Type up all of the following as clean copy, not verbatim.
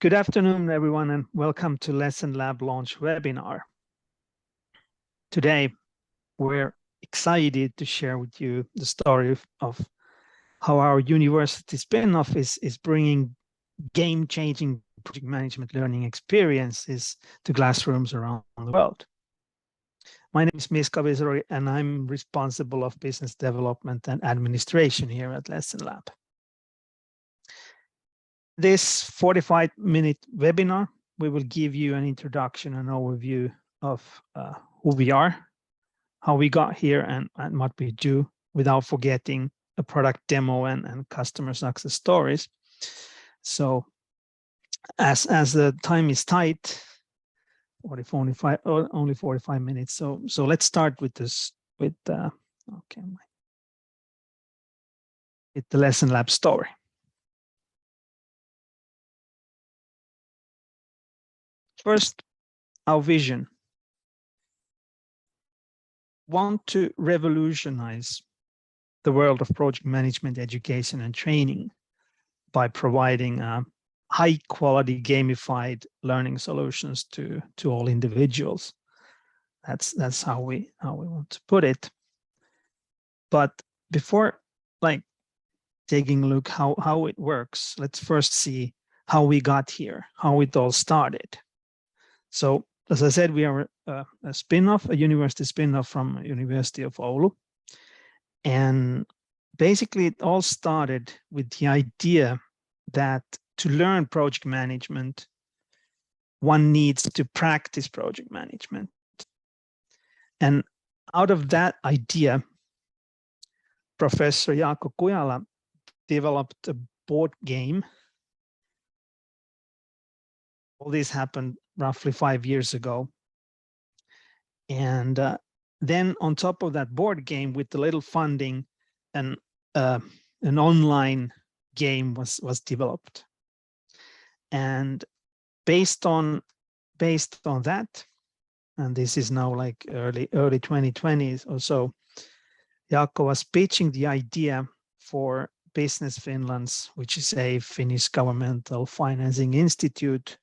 Good afternoon, everyone, and welcome to LessonLab launch webinar. Today, we're excited to share with you the story of how our university spin-off is bringing game-changing project management learning experiences to classrooms around the world. My name is Miska Visori, and I'm responsible of business development and administration here at LessonLab. This 45-minute webinar, we will give you an introduction and overview of who we are, how we got here, and what we do, without forgetting a product demo and customer success stories. So as the time is tight, only 45 minutes. So let's start with this with the LessonLab story. First, our vision. Want to revolutionize the world of project management, education, and training by providing high-quality gamified learning solutions to all individuals. That's how we want to put it. But before taking a look how it works, let's first see how we got here, how it all started. So, as I said, we are a spin-off, a university spin-off from University of Oulu. And basically, it all started with the idea that to learn project management, one needs to practice project management. And out of that idea, Professor Jaakko Kujala developed a board game. All this happened roughly 5 years ago. And then on top of that board game, with a little funding, an online game was developed. And based on that, and this is now like early 2020s or so, Jaakko was pitching the idea for Business Finland's, which is a Finnish governmental financing institute,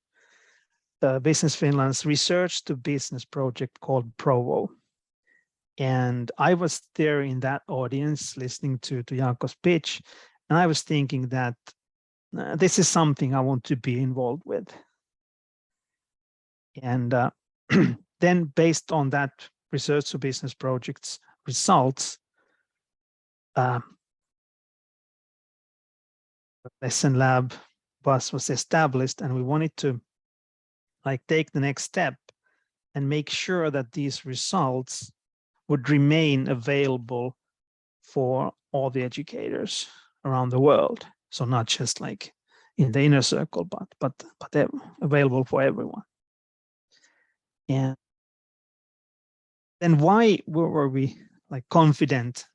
Business Finland's research to business project called Provo. And I was there in that audience listening to Jaakko's pitch, and I was thinking that this is something I want to be involved with. And then based on that research to business projects results, LessonLab was established, and we wanted to take the next step and make sure that these results would remain available for all the educators around the world. So not just in the inner circle, but available for everyone. And then why were we confident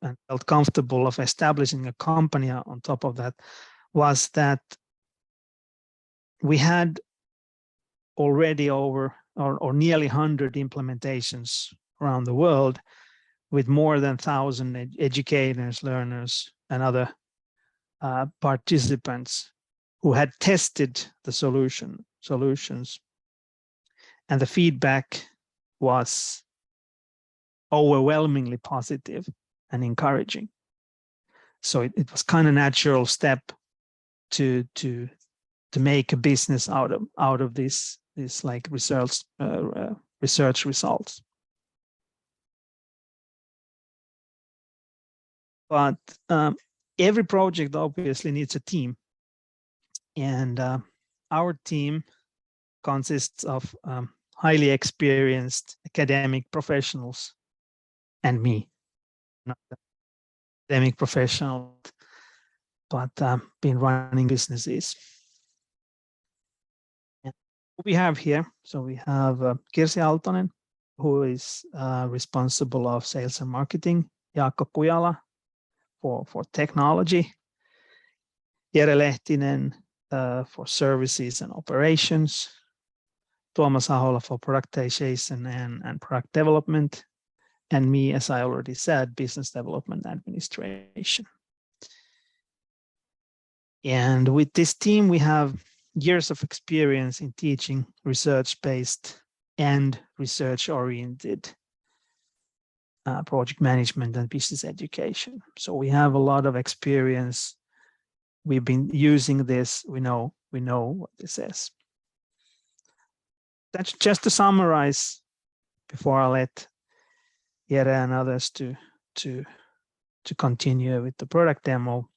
and felt comfortable of establishing a company on top of that, was that we had already over or nearly 100 implementations around the world with more than 1,000 educators, learners, and other participants who had tested the solutions. And the feedback was overwhelmingly positive and encouraging. So it was kind of natural step to make a business out of this research results. But every project obviously needs a team, and our team consists of highly experienced academic professionals and me, not academic professional, but been running businesses. We have here, so we have Kirsi Aaltonen, who is responsible of sales and marketing, Jaakko Kujala for technology, Jere Lehtinen for services and operations, Tuomas Ahola for productization and product development, and me, as I already said, business development administration. And with this team, we have years of experience in teaching research-based and research-oriented project management and business education. So we have a lot of experience. We've been using this. We know what this is. That's just to summarize before I let Jere and others to continue with the product demo.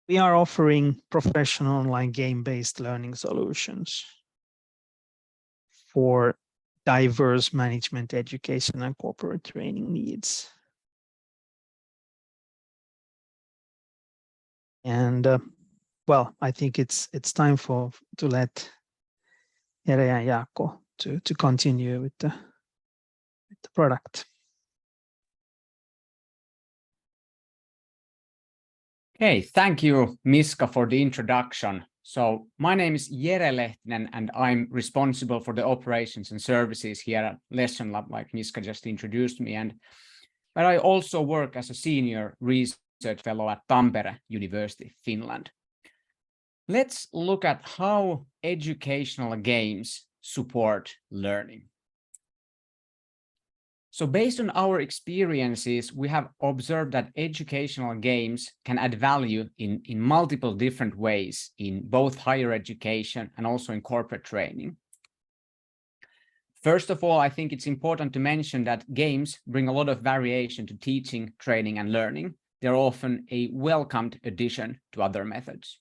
We are offering professional online game-based learning solutions for diverse management, education, and corporate training needs. And well, I think it's time to let Jere and Jaakko to continue with the product. Okay, thank you, Miska, for the introduction. So my name is Jere Lehtinen, and I'm responsible for the operations and services here at LessonLab, like Miska just introduced me. But I also work as a senior research fellow at Tampere University, Finland. Let's look at how educational games support learning. So based on our experiences, we have observed that educational games can add value in multiple different ways in both higher education and also in corporate training. First of all, I think it's important to mention that games bring a lot of variation to teaching, training, and learning. They're often a welcomed addition to other methods.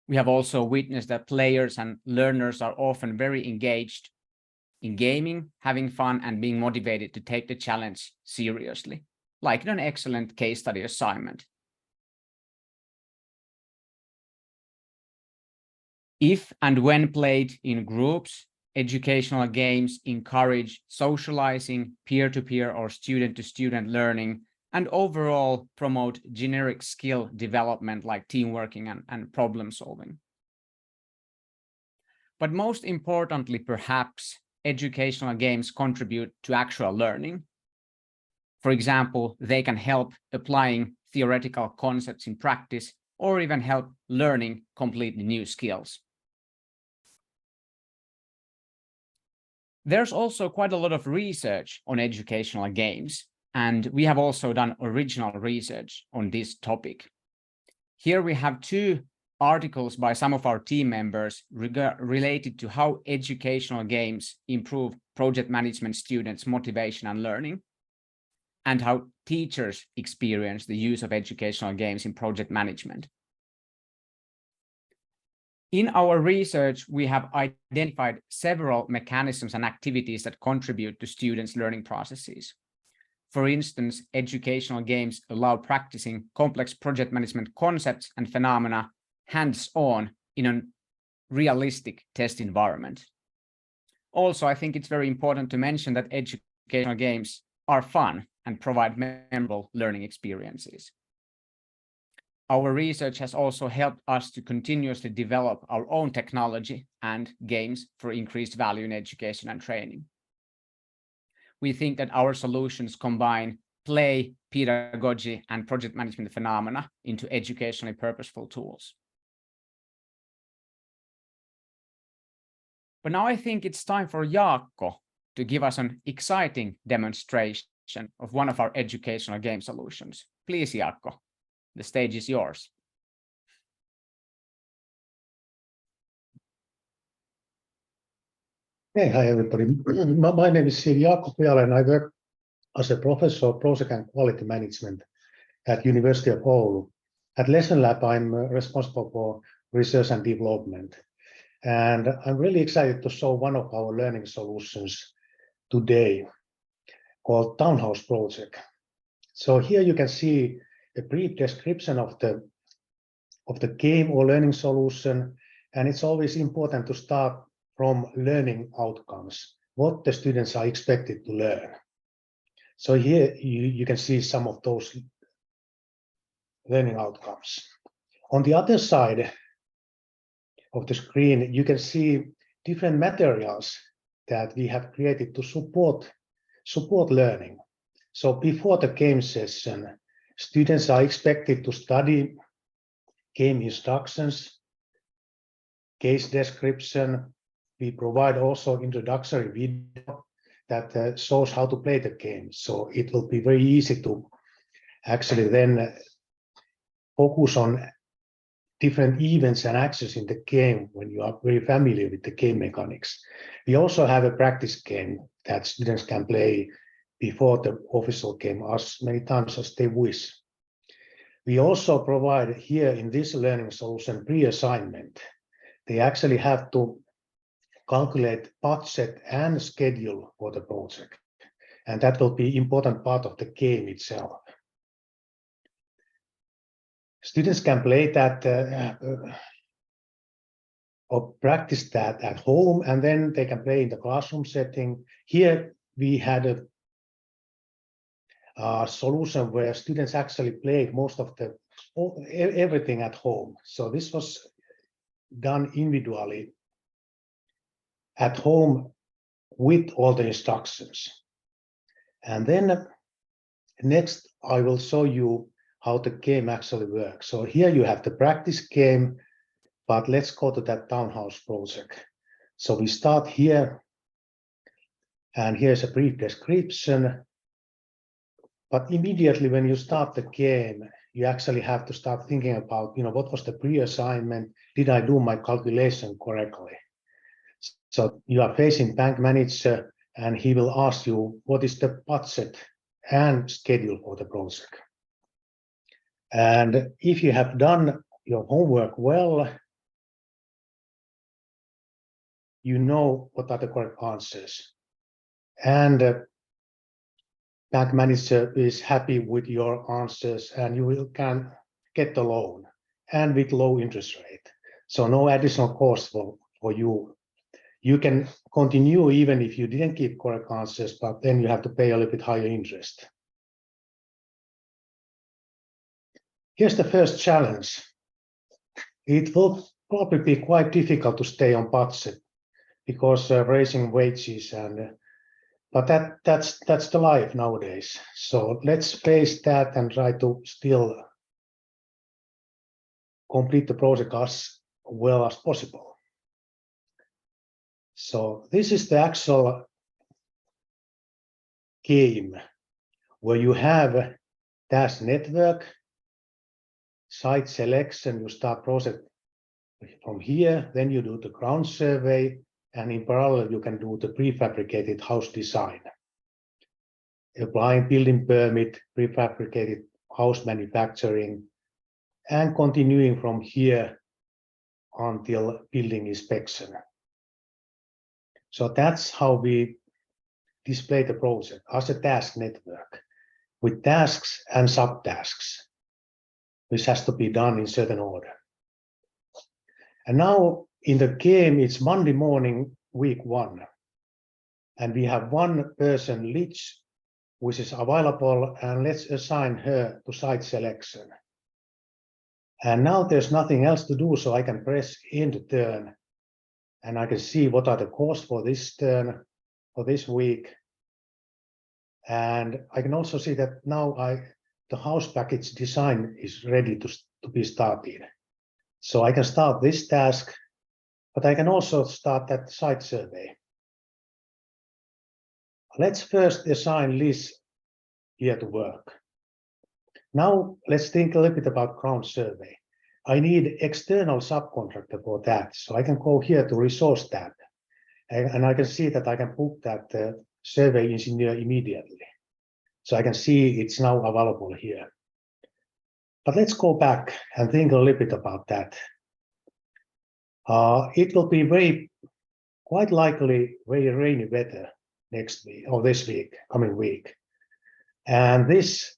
We have also witnessed that players and learners are often very engaged in gaming, having fun, and being motivated to take the challenge seriously, like in an excellent case study assignment. If and when played in groups, educational games encourage socializing, peer-to-peer or student-to-student learning, and overall promote generic skill development like teamworking and problem solving. But most importantly, perhaps, educational games contribute to actual learning. For example, they can help applying theoretical concepts in practice or even help learning completely new skills. There's also quite a lot of research on educational games, and we have also done original research on this topic. Here we have two articles by some of our team members related to how educational games improve project management students' motivation and learning, and how teachers experience the use of educational games in project management. In our research, we have identified several mechanisms and activities that contribute to students' learning processes. For instance, educational games allow practicing complex project management concepts and phenomena hands-on in a realistic test environment. Also, I think it's very important to mention that educational games are fun and provide memorable learning experiences. Our research has also helped us to continuously develop our own technology and games for increased value in education and training. We think that our solutions combine play, pedagogy, and project management phenomena into educationally purposeful tools. But now I think it's time for Jaakko to give us an exciting demonstration of one of our educational game solutions. Please, Jaakko, the stage is yours. Hey, hi everybody. My name is Jaakko Pujala, and I work as a professor of project and quality management at University of Oulu. At LessonLab, I'm responsible for research and development. And I'm really excited to show one of our learning solutions today called Townhouse Project. So here you can see a brief description of the game or learning solution. And it's always important to start from learning outcomes, what the students are expected to learn. So here you can see some of those learning outcomes. On the other side of the screen, you can see different materials that we have created to support learning. So before the game session, Students are expected to study game instructions, case description. We provide also introductory video that shows how to play the game. So it will be very easy to actually then focus on different events and actions in the game when you are very familiar with the game mechanics. We also have a practice game that students can play before the official game as many times as they wish. We also provide here in this learning solution pre-assignment. They actually have to calculate budget and schedule for the project, and that will be important part of the game itself. Students can play that or practice that at home, and then they can play in the classroom setting. Here we had a solution where students actually played most of everything at home. So this was done individually at home with all the instructions. And then next I will show you how the game actually works. So here you have the practice game, but let's go to that townhouse project. So we start here, and here's a brief description. But immediately when you start the game, you actually have to start thinking about, what was the pre-assignment? Did I do my calculation correctly? So you are facing bank manager, and he will ask you what is the budget and schedule for the project. And if you have done your homework well, you know what are the correct answers. And bank manager is happy with your answers, and you can get the loan, and with low interest rate. So no additional cost for you. You can continue even if you didn't give correct answers, but then you have to pay a little bit higher interest. Here's the first challenge. It will probably be quite difficult to stay on budget because raising wages but that's the life nowadays. So let's face that and try to still complete the project as well as possible. So this is the actual game where you have task network, site selection. You start project from here, then you do the ground survey, and in parallel you can do the prefabricated house design, applying building permit, prefabricated house manufacturing, and continuing from here until building inspection. So that's how we display the project as a task network with tasks and subtasks, which has to be done in certain order. And now in the game, it's Monday morning, week 1. And we have one person, Lich, which is available, and let's assign her to site selection. And now there's nothing else to do, so I can press end turn, and I can see what are the costs for this turn, for this week. And I can also see that now the house package design is ready to be started. So I can start this task, but I can also start that site survey. Let's first assign Liz here to work. Now let's think a little bit about ground survey. I need external subcontractor for that. So I can go here to resource tab, and I can see that I can book that survey engineer immediately. So I can see it's now available here. But let's go back and think a little bit about that. It will be quite likely very rainy weather next week or this week, coming week. And this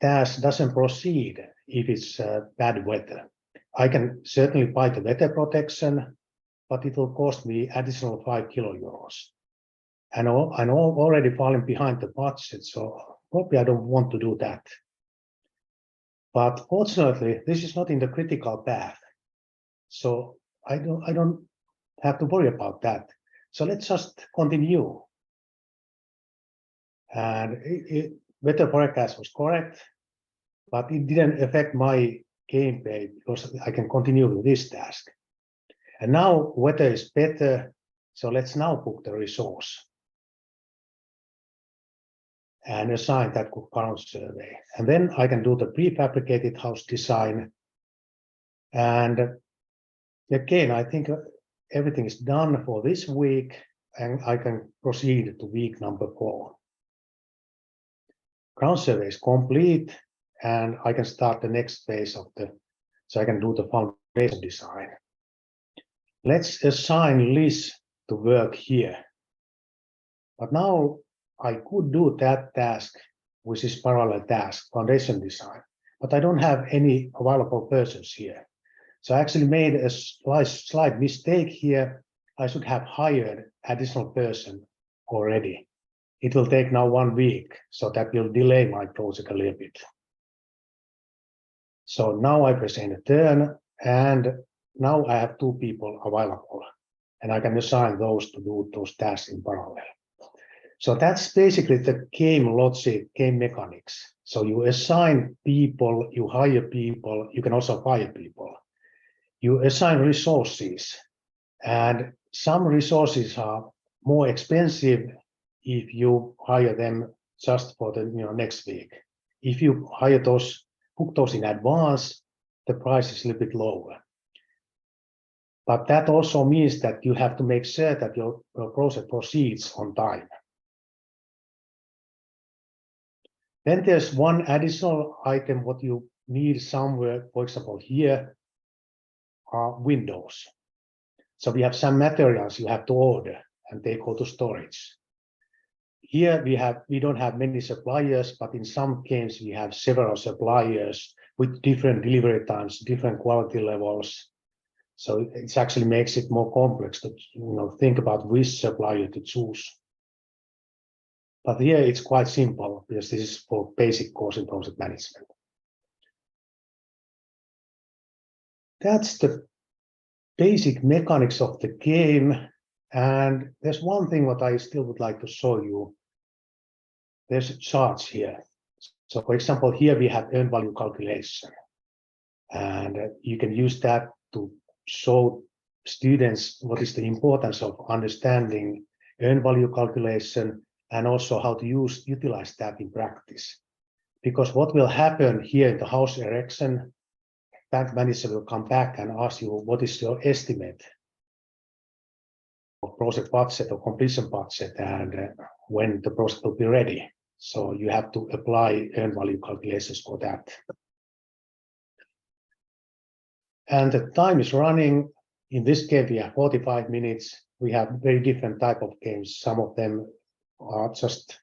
task doesn't proceed if it's bad weather. I can certainly buy the weather protection, but it will cost me additional €5. And I'm already falling behind the budget, so probably I don't want to do that. But fortunately, this is not in the critical path, so I don't have to worry about that. So let's just continue. And weather forecast was correct. but it didn't affect my gameplay because I can continue with this task. And now weather is better, so let's now book the resource and assign that current survey. And then I can do the prefabricated house design. And again, I think everything is done for this week, and I can proceed to week number 4. Ground survey is complete, and I can start the next phase of so I can do the foundation design. Let's assign Liz to work here. But now I could do that task, which is parallel task, foundation design, but I don't have any available persons here. So I actually made a slight mistake here. I should have hired additional person already. It will take now 1 week, so that will delay my project a little bit. So now I press enter turn, and now I have 2 people available, and I can assign those to do those tasks in parallel. So that's basically the game logic, game mechanics. So you assign people, you hire people, you can also fire people. You assign resources, and some resources are more expensive if you hire them just for the next week. If you hire those, book those in advance, the price is a little bit lower. But that also means that you have to make sure that your project proceeds on time. Then there's one additional item what you need somewhere, for example, here are windows. So we have some materials you have to order and they go to storage. Here we don't have many suppliers, but in some games we have several suppliers with different delivery times, different quality levels. So it actually makes it more complex to think about which supplier to choose. But here it's quite simple because this is for basic course in project management. That's the basic mechanics of the game. And there's one thing what I still would like to show you. There's charts here. So for example, here we have earned value calculation. And you can use that to show students what is the importance of understanding earned value calculation and also how to utilize that in practice. Because what will happen here in the house erection, bank manager will come back and ask you what is your estimate of project budget or completion budget and when the project will be ready. So you have to apply earned value calculations for that. And the time is running. In this game, we have 45 minutes. We have very different type of games. Some of them are just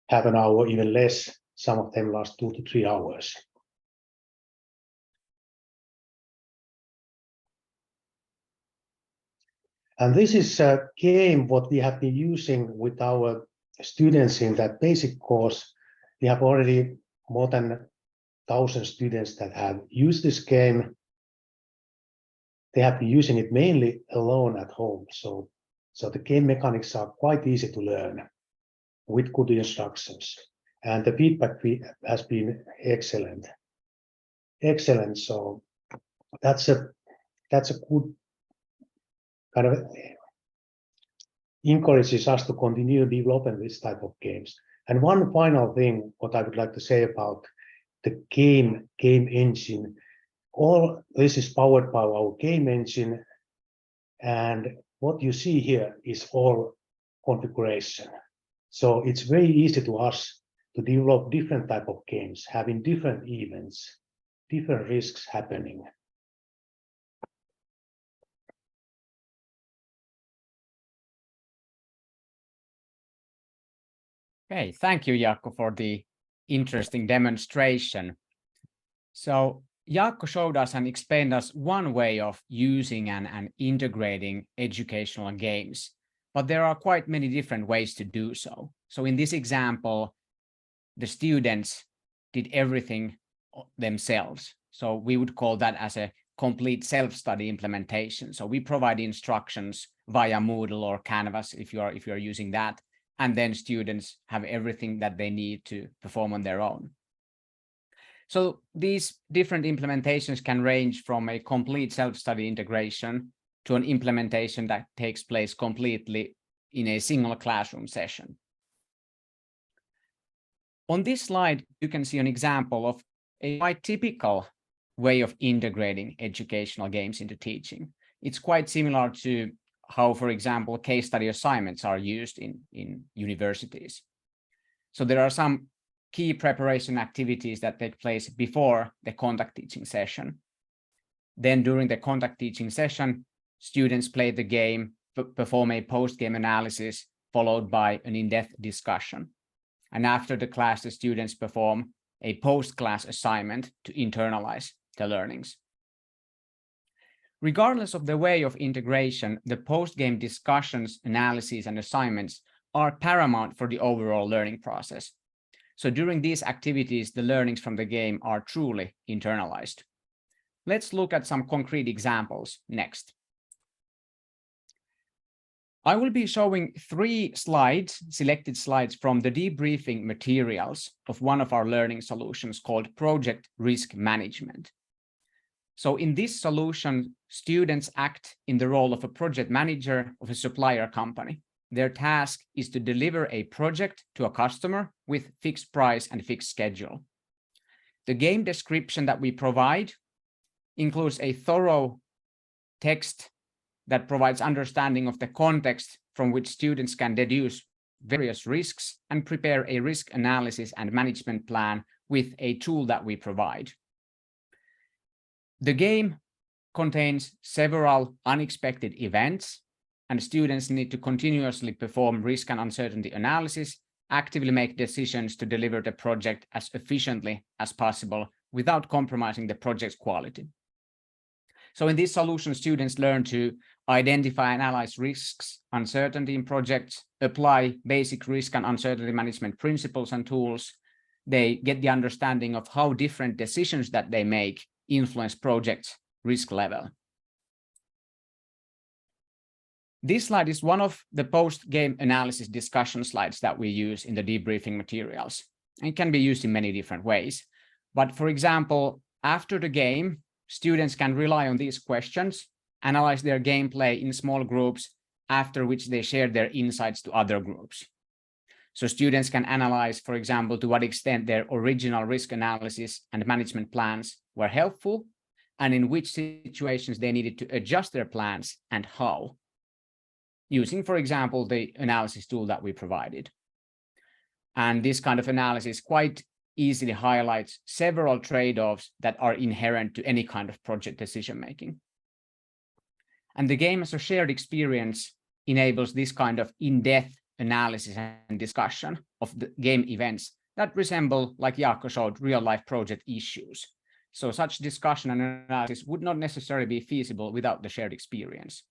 half an hour, even less. Some of them last 2 to 3 hours. And this is a game what we have been using with our students in that basic course. We have already more than 1,000 students that have used this game. They have been using it mainly alone at home. So the game mechanics are quite easy to learn with good instructions. And the feedback has been excellent. Excellent. So that's a good kind of encourages us to continue developing this type of games. And one final thing, what I would like to say about the game engine. All this is powered by our game engine, and what you see here is all configuration. So it's very easy to us to develop different type of games, having different events, different risks happening. Okay, thank you, Jaakko, for the interesting demonstration. So Jaakko showed us and explained us one way of using and integrating educational games, but there are quite many different ways to do so. So in this example, the students did everything themselves. So we would call that as a complete self-study implementation. So we provide instructions via Moodle or Canvas if you are using that, and then students have everything that they need to perform on their own. So these different implementations can range from a complete self-study integration to an implementation that takes place completely in a single classroom session. On this slide, you can see an example of a quite typical way of integrating educational games into teaching. It's quite similar to how, for example, case study assignments are used in universities. So there are some key preparation activities that take place before the contact teaching session. Then during the contact teaching session, students play the game, perform a post-game analysis, followed by an in-depth discussion. And after the class, the students perform a post-class assignment to internalize the learnings. Regardless of the way of integration, the post-game discussions, analyses, and assignments are paramount for the overall learning process. So during these activities, the learnings from the game are truly internalized. Let's look at some concrete examples next. I will be showing 3 slides, selected slides from the debriefing materials of one of our learning solutions called Project Risk Management. So in this solution, students act in the role of a project manager of a supplier company. Their task is to deliver a project to a customer with fixed price and fixed schedule. The game description that we provide includes a thorough text that provides understanding of the context from which students can deduce various risks and prepare a risk analysis and management plan with a tool that we provide. The game contains several unexpected events, and students need to continuously perform risk and uncertainty analysis, actively make decisions to deliver the project as efficiently as possible without compromising the project's quality. So in this solution, students learn to identify and analyze risks, uncertainty in projects, apply basic risk and uncertainty management principles and tools. They get the understanding of how different decisions that they make influence project's risk level. This slide is one of the post-game analysis discussion slides that we use in the debriefing materials. It can be used in many different ways. But for example, after the game, students can rely on these questions, analyze their gameplay in small groups, after which they share their insights to other groups. So students can analyze, for example, to what extent their original risk analysis and management plans were helpful, and in which situations they needed to adjust their plans and how, using, for example, the analysis tool that we provided. And this kind of analysis quite easily highlights several trade-offs that are inherent to any kind of project decision-making. And the game as a shared experience enables this kind of in-depth analysis and discussion of the game events that resemble, like Jaakko showed, real-life project issues. So such discussion and analysis would not necessarily be feasible without the shared experience.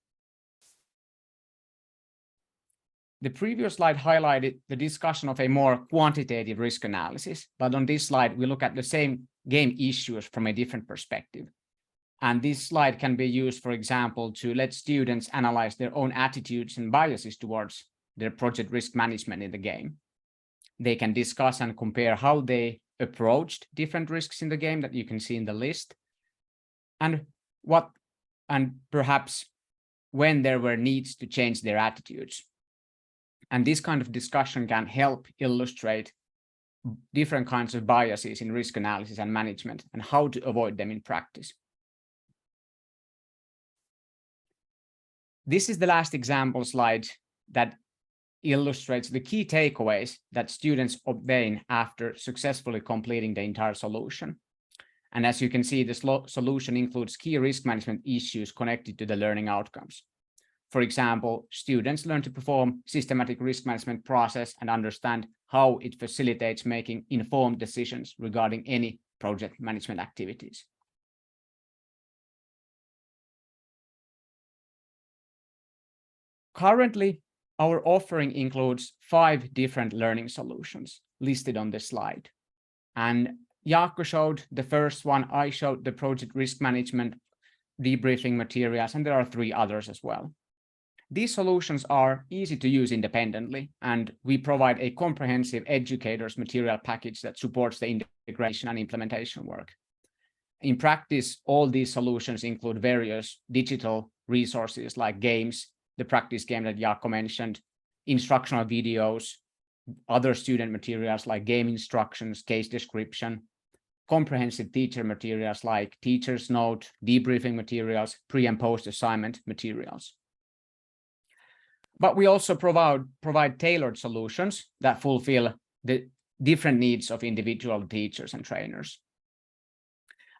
The previous slide highlighted the discussion of a more quantitative risk analysis, but on this slide, we look at the same game issues from a different perspective. And this slide can be used, for example, to let students analyze their own attitudes and biases towards their project risk management in the game. They can discuss and compare how they approached different risks in the game that you can see in the list, and perhaps when there were needs to change their attitudes. And this kind of discussion can help illustrate different kinds of biases in risk analysis and management and how to avoid them in practice. This is the last example slide that illustrates the key takeaways that students obtain after successfully completing the entire solution. And as you can see, the solution includes key risk management issues connected to the learning outcomes. For example, students learn to perform systematic risk management process and understand how it facilitates making informed decisions regarding any project management activities. Currently, our offering includes 5 different learning solutions listed on this slide. And Jaakko showed the first one, I showed the project risk management debriefing materials, and there are 3 others as well. These solutions are easy to use independently, and we provide a comprehensive educator's material package that supports the integration and implementation work. In practice, all these solutions include various digital resources like games, the practice game that Jaakko mentioned, instructional videos, other student materials like game instructions, case description, comprehensive teacher materials like teacher's note, debriefing materials, pre and post assignment materials. But we also provide tailored solutions that fulfill the different needs of individual teachers and trainers.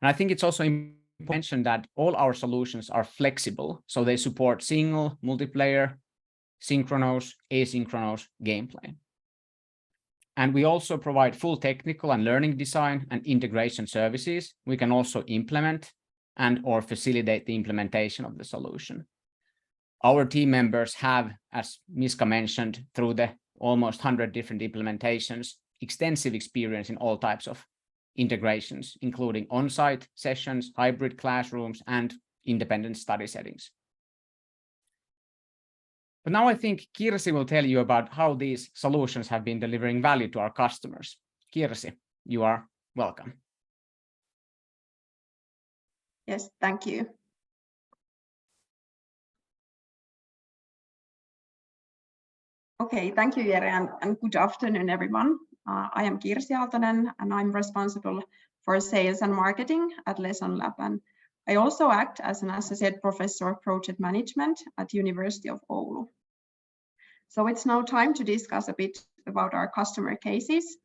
And I think it's also important to mention that all our solutions are flexible, so they support single, multiplayer, synchronous, asynchronous gameplay. And we also provide full technical and learning design and integration services. We can also implement and/or facilitate the implementation of the solution. Our team members have, as Miska mentioned, through the almost 100 different implementations, extensive experience in all types of integrations, including on-site sessions, hybrid classrooms, and independent study settings. But now I think Kirsi will tell you about how these solutions have been delivering value to our customers. Kirsi, you are welcome. Yes, thank you. Okay, thank you, Jere, and good afternoon, everyone. I am Kirsi Aaltonen, and I'm responsible for sales and marketing at LessonLab. And I also act as an associate professor of project management at University of Oulu. So it's now time to discuss a bit about our customer cases.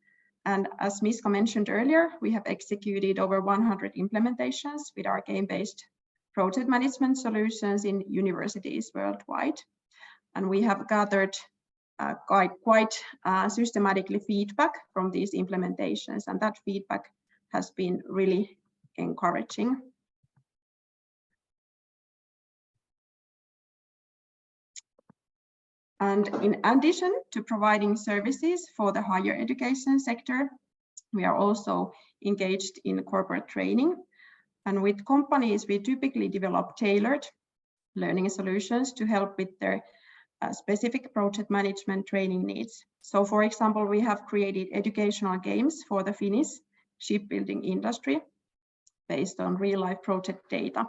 And as Miska mentioned earlier, we have executed over 100 implementations with our game-based project management solutions in universities worldwide. And we have gathered quite systematically feedback from these implementations, and that feedback has been really encouraging. And in addition to providing services for the higher education sector, we are also engaged in corporate training. And with companies, we typically develop tailored learning solutions to help with their specific project management training needs. So for example, we have created educational games for the Finnish shipbuilding industry based on real-life project data.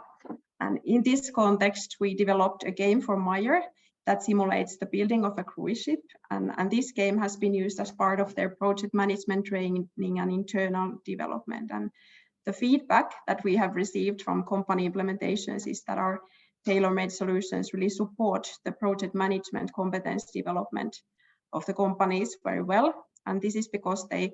And in this context, we developed a game for Meyer that simulates the building of a cruise ship. And this game has been used as part of their project management training and internal development. And the feedback that we have received from company implementations is that our tailor-made solutions really support the project management competence development of the companies very well. And this is because they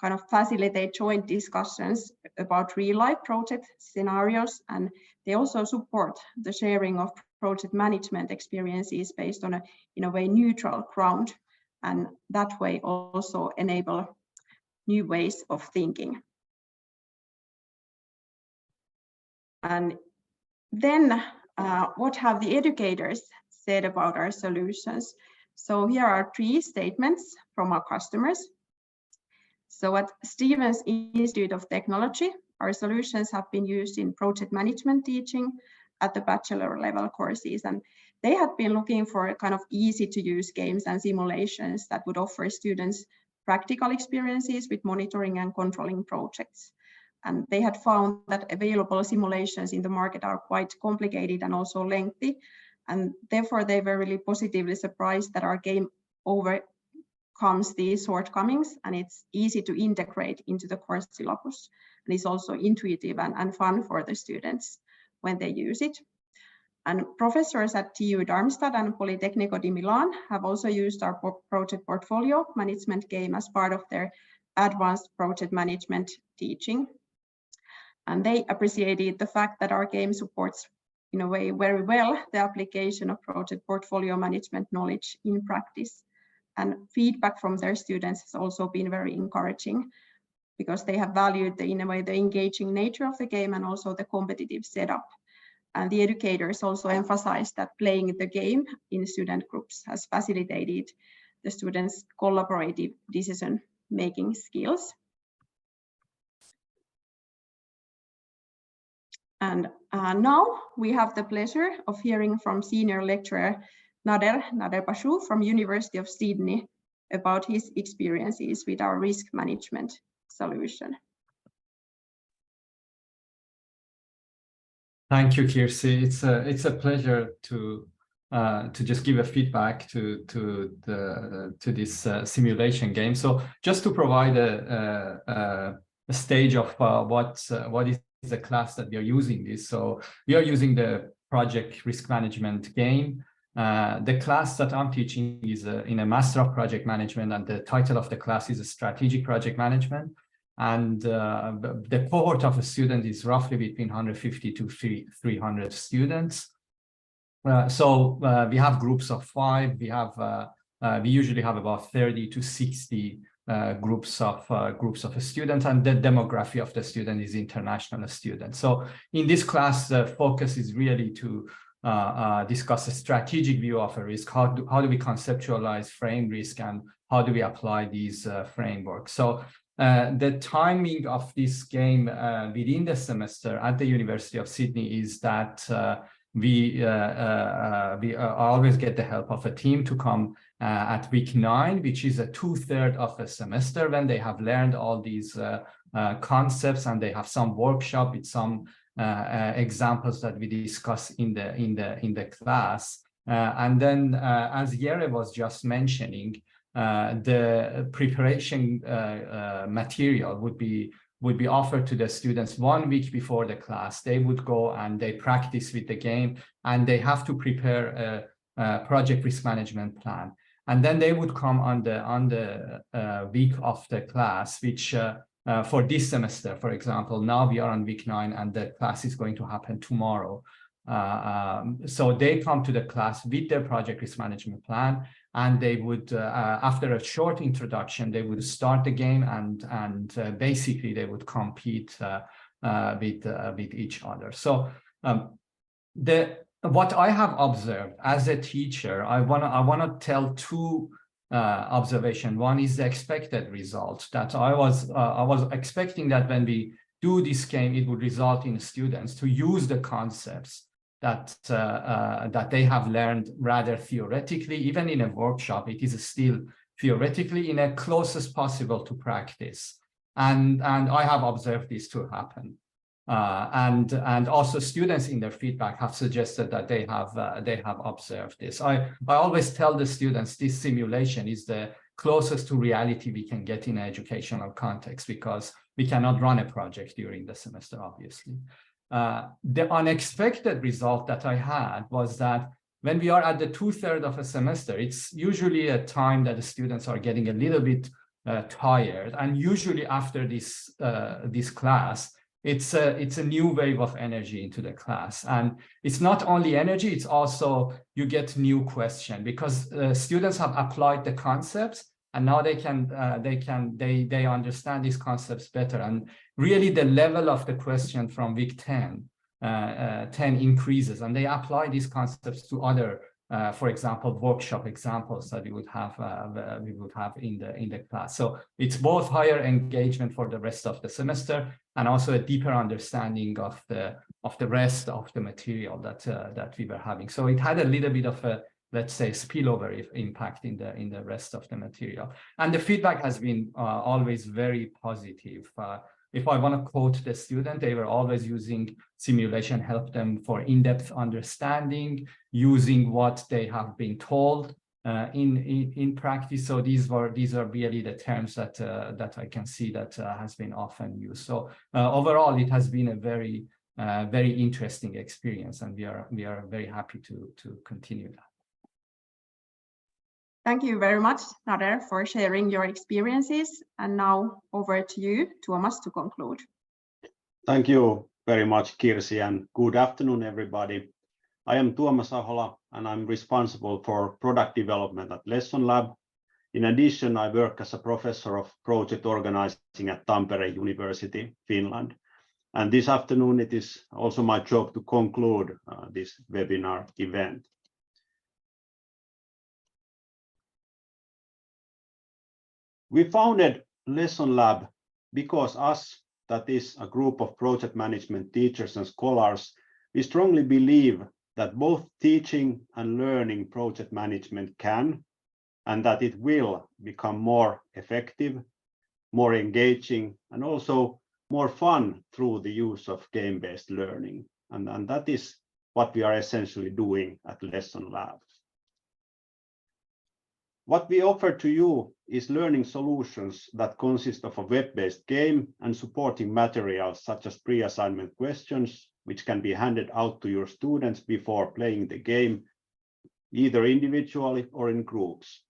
kind of facilitate joint discussions about real-life project scenarios, and they also support the sharing of project management experiences based on in a way, neutral ground, and that way also enable new ways of thinking. And then what have the educators said about our solutions? So here are 3 statements from our customers. So at Stevens Institute of Technology, our solutions have been used in project management teaching at the bachelor level courses, and they had been looking for kind of easy to use games and simulations that would offer students practical experiences with monitoring and controlling projects. And they had found that available simulations in the market are quite complicated and also lengthy. And therefore, they were really positively surprised that our game overcomes these shortcomings, and it's easy to integrate into the course syllabus. And it's also intuitive and fun for the students when they use it. And professors at TU Darmstadt and Politecnico di Milan have also used our project portfolio management game as part of their advanced project management teaching. And they appreciated the fact that our game supports, in a way, very well the application of project portfolio management knowledge in practice. And feedback from their students has also been very encouraging, because they have valued, in a way, the engaging nature of the game and also the competitive setup. And the educators also emphasized that playing the game in student groups has facilitated the students' collaborative decision-making skills. And now we have the pleasure of hearing from senior lecturer Nader Bashu from University of Sydney about his experiences with our risk management solution. Thank you, Kirsi. It's a pleasure to just give a feedback to this simulation game. So just to provide a stage of what is the class that we are using this. So we are using the project risk management game. The class that I'm teaching is in a Master of Project Management, and the title of the class is Strategic Project Management. And the cohort of a student is roughly between 150 to 300 students. So we have groups of 5. We usually have about 30 to 60 groups of students, and the demography of the student is international students. So in this class, the focus is really to discuss a strategic view of a risk. How do we conceptualize frame risk, and how do we apply these frameworks? So the timing of this game within the semester at the University of Sydney is that we always get the help of a team to come at week 9, which is a 2/3 of a semester, when they have learned all these concepts, and they have some workshop with some examples that we discuss in the class. And then, as Jere was just mentioning, the preparation material would be offered to the students 1 week before the class. They would go and they practice with the game, and they have to prepare a project risk management plan. And then they would come on the week of the class, which for this semester, for example, now we are on week 9, and the class is going to happen tomorrow. So they come to the class with their project risk management plan, and they would, after a short introduction, they would start the game, and basically they would compete with each other. So what I have observed as a teacher, I wanna tell 2 observations. One is the expected result, that I was expecting that when we do this game, it would result in students to use the concepts that they have learned rather theoretically. Even in a workshop, it is still theoretically in a closest possible to practice. And I have observed this to happen. And also students in their feedback have suggested that they have observed this. I always tell the students this simulation is the closest to reality we can get in an educational context, because we cannot run a project during the semester, obviously. The unexpected result that I had was that when we are at the 2/3 of a semester, it's usually a time that the students are getting a little bit tired, and usually after this class, it's a new wave of energy into the class. And it's not only energy, it's also you get new question, because students have applied the concepts, and now they understand these concepts better. And really the level of the question from week 10 increases, and they apply these concepts to other, for example, workshop examples that we would have in the class. So it's both higher engagement for the rest of the semester, and also a deeper understanding of the rest of the material that we were having. So it had a little bit of a, let's say, spillover impact in the rest of the material. And the feedback has been always very positive. If I want to quote the student, they were always using simulation, help them for in-depth understanding, using what they have been told in practice. So these are really the terms that I can see that has been often used. So overall, it has been a very interesting experience, and we are very happy to continue that. Thank you very much, Nader, for sharing your experiences. And now over to you, Tuomas, to conclude. Thank you very much, Kirsi, and good afternoon, everybody. I am Tuomas Ahola, and I'm responsible for product development at LessonLab. In addition, I work as a professor of project organizing at Tampere University, Finland. And this afternoon, it is also my job to conclude this webinar event. We founded LessonLab because us, that is a group of project management teachers and scholars, we strongly believe that both teaching and learning project management can, and that it will become more effective, more engaging, and also more fun through the use of game-based learning. And that is what we are essentially doing at LessonLab. What we offer to you is learning solutions that consist of a web-based game and supporting materials such as pre-assignment questions, which can be handed out to your students before playing the game, either individually or in groups.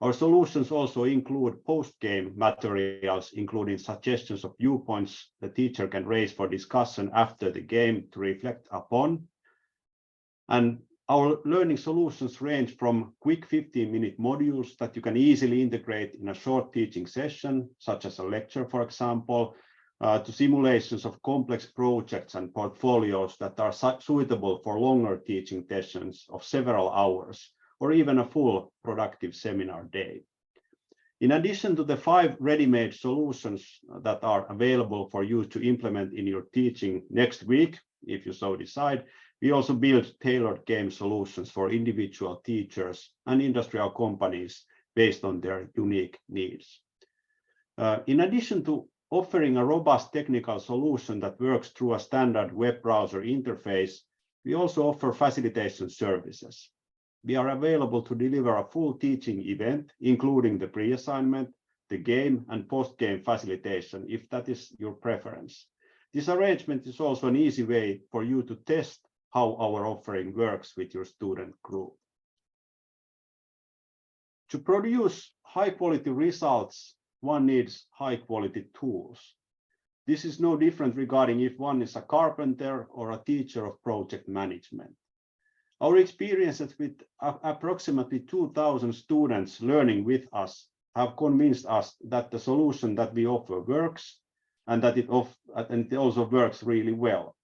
Our solutions also include post-game materials, including suggestions of viewpoints the teacher can raise for discussion after the game to reflect upon. And our learning solutions range from quick 15-minute modules that you can easily integrate in a short teaching session, such as a lecture, for example, to simulations of complex projects and portfolios that are suitable for longer teaching sessions of several hours, or even a full productive seminar day. In addition to the 5 ready-made solutions that are available for you to implement in your teaching next week, if you so decide, we also build tailored game solutions for individual teachers and industrial companies based on their unique needs. In addition to offering a robust technical solution that works through a standard web browser interface, we also offer facilitation services. We are available to deliver a full teaching event, including the pre-assignment, the game, and post-game facilitation, if that is your preference. This arrangement is also an easy way for you to test how our offering works with your student group. To produce high-quality results, one needs high-quality tools. This is no different regarding if one is a carpenter or a teacher of project management. Our experiences with approximately 2,000 students learning with us have convinced us that the solution that we offer works, and that it also works really well.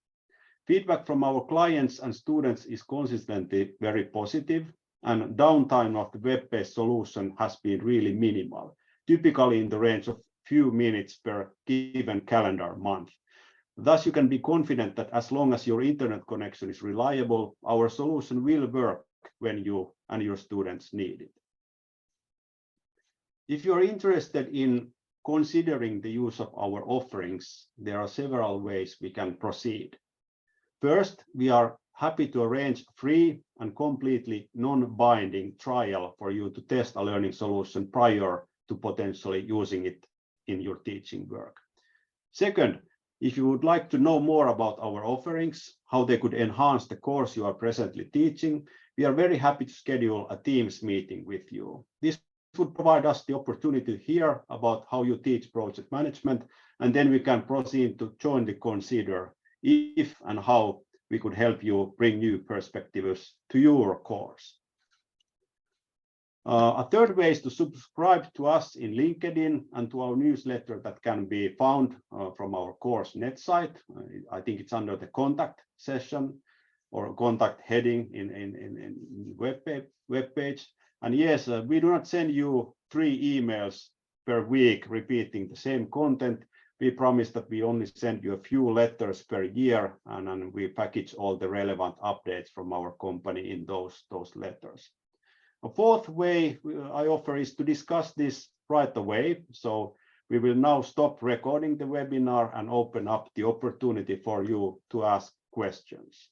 Feedback from our clients and students is consistently very positive, and downtime of the web-based solution has been really minimal, typically in the range of few minutes per given calendar month. Thus, you can be confident that as long as your internet connection is reliable, our solution will work when you and your students need it. If you are interested in considering the use of our offerings, there are several ways we can proceed. First, we are happy to arrange a free and completely non-binding trial for you to test a learning solution prior to potentially using it in your teaching work. Second, if you would like to know more about our offerings, how they could enhance the course you are presently teaching, we are very happy to schedule a Teams meeting with you. This would provide us the opportunity to hear about how you teach project management, and then we can proceed to jointly consider if and how we could help you bring new perspectives to your course. A third way is to subscribe to us in LinkedIn and to our newsletter that can be found from our course net site. I think it's under the contact session or contact heading in the web page. And yes, we do not send you 3 emails per week repeating the same content. We promise that we only send you a few letters per year, and we package all the relevant updates from our company in those letters. A fourth way I offer is to discuss this right away. So we will now stop recording the webinar and open up the opportunity for you to ask questions.